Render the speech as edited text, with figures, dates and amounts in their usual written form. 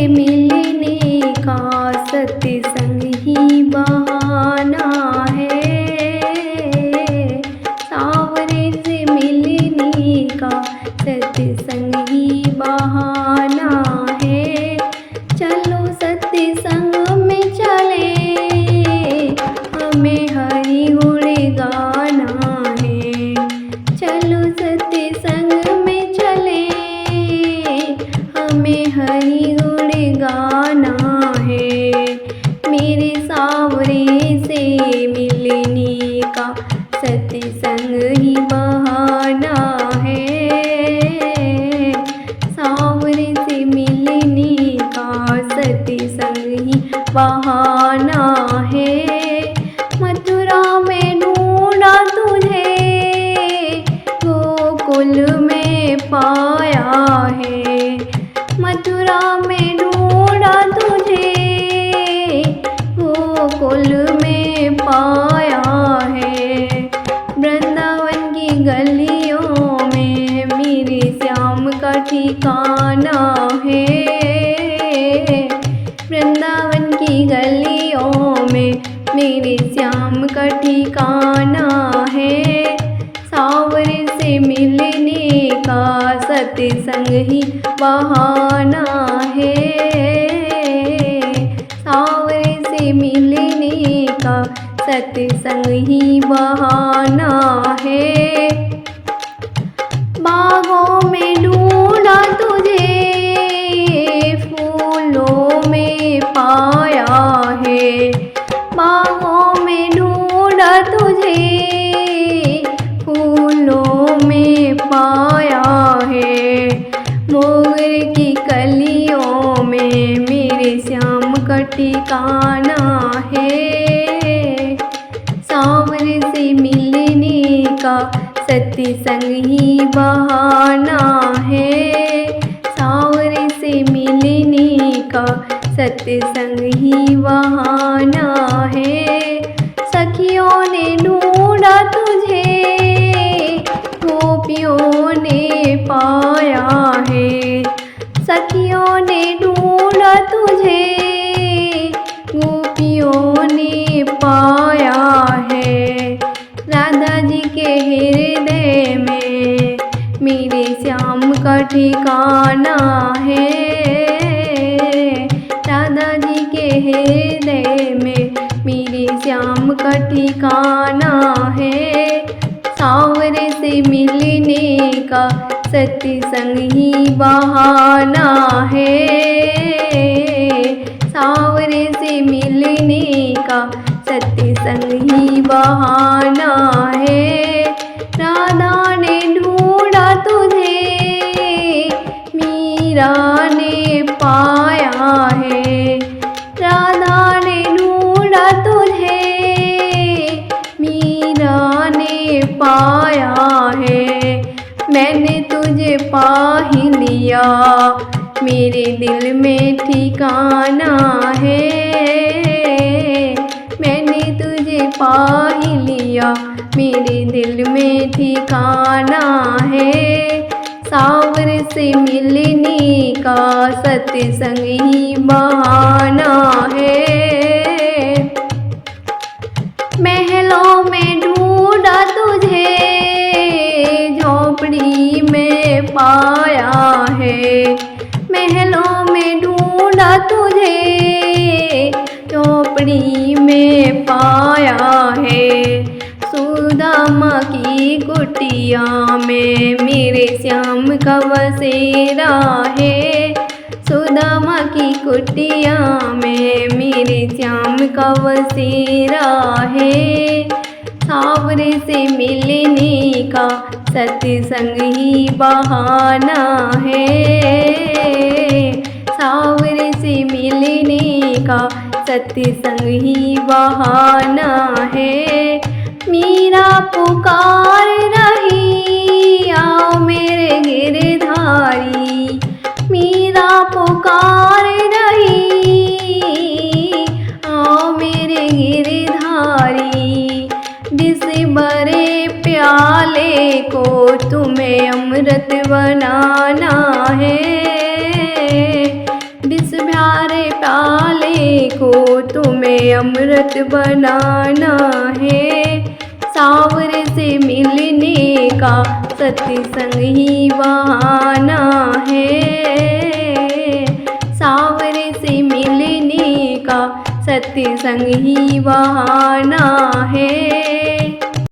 मिलने का सत्संग ही बहाना है। सावरे से मिलने का सत्संग ही बहाना है। चलो सत्संग में चले, हमें हरि गुण गाना है। चलो सत्संग में चले, हमें हरि गुण गाना है। मेरे सावरे से मिलने का सत्संग ही बहाना है। सावरे से मिलने का सत्संग ही बहाना है। मथुरा में ढूंढा तुझे, गोकुल में पाया है। मथुरा में ढूंढा तुझे, गोकुल में पाया है। वृंदावन की गलियों में मेरे श्याम का ठिकाना है। वृंदावन की गलियों में मेरे श्याम का ठिकाना है। सावरे से मिलने का सत्संग ही बहाना है। सावरे से मिलने का सत्संग ही बहाना है। बागों में ढूंढा तुझे, फूलों में पाया है। बागों में ढूंढा तुझे, फूलों में पाया है। मोगरे की कलियों में मेरे श्याम का ठिकाना है। सावरे से मिलने का सत्संग ही बहाना है। सावरे से मिलने का सत्संग ही बहाना है। सखियों ने ढूंढा तुझे, गोपियों ने पाया है। सखियों ने ढूंढा तुझे, गोपियों ने पाया है। राधा जी के हृदय में मेरे श्याम का ठिकाना है। राधा जी के हृदय में मेरे श्याम का ठिकाना है। सावरे से मिलने का सत्संग ही बहाना है। सावरे से मिलने का सत्संग ही बहाना है। राधा ने ढूंढा तुझे, मीरा ने पाया है। राधा ने ढूंढा तुझे, मीरा ने पाया है। मैंने तुझे पा ही लिया, मेरे दिल में ठिकाना है। मैंने तुझे पा ही लिया, मेरे दिल में ठिकाना है। सावरे से मिलने का सत्संग ही बहाना है। महलों में ढूंढा तुझे, झोपड़ी में पाया है। महलों में ढूंढा तुझे, झोपड़ी में पाया है। सुदामा की कुटिया में मेरे श्याम का बसेरा है। सुदामा की कुटिया में मेरे श्याम का बसेरा है। सावरे से मिलने का सत्संग ही बहाना है। सावरे से मिलने का सत्संग ही बहाना है। मीरा पुकार रही, आओ मेरे गिरधारी। मीरा पुकार रही, आओ मेरे गिरधारी। जिस बड़े प्याले को तुम्हें अमृत बनाना है। जिस अमृत बनाना है। सावरे से मिलने का सत्संग ही बहाना है। सावरे से मिलने का सत्संग ही बहाना है।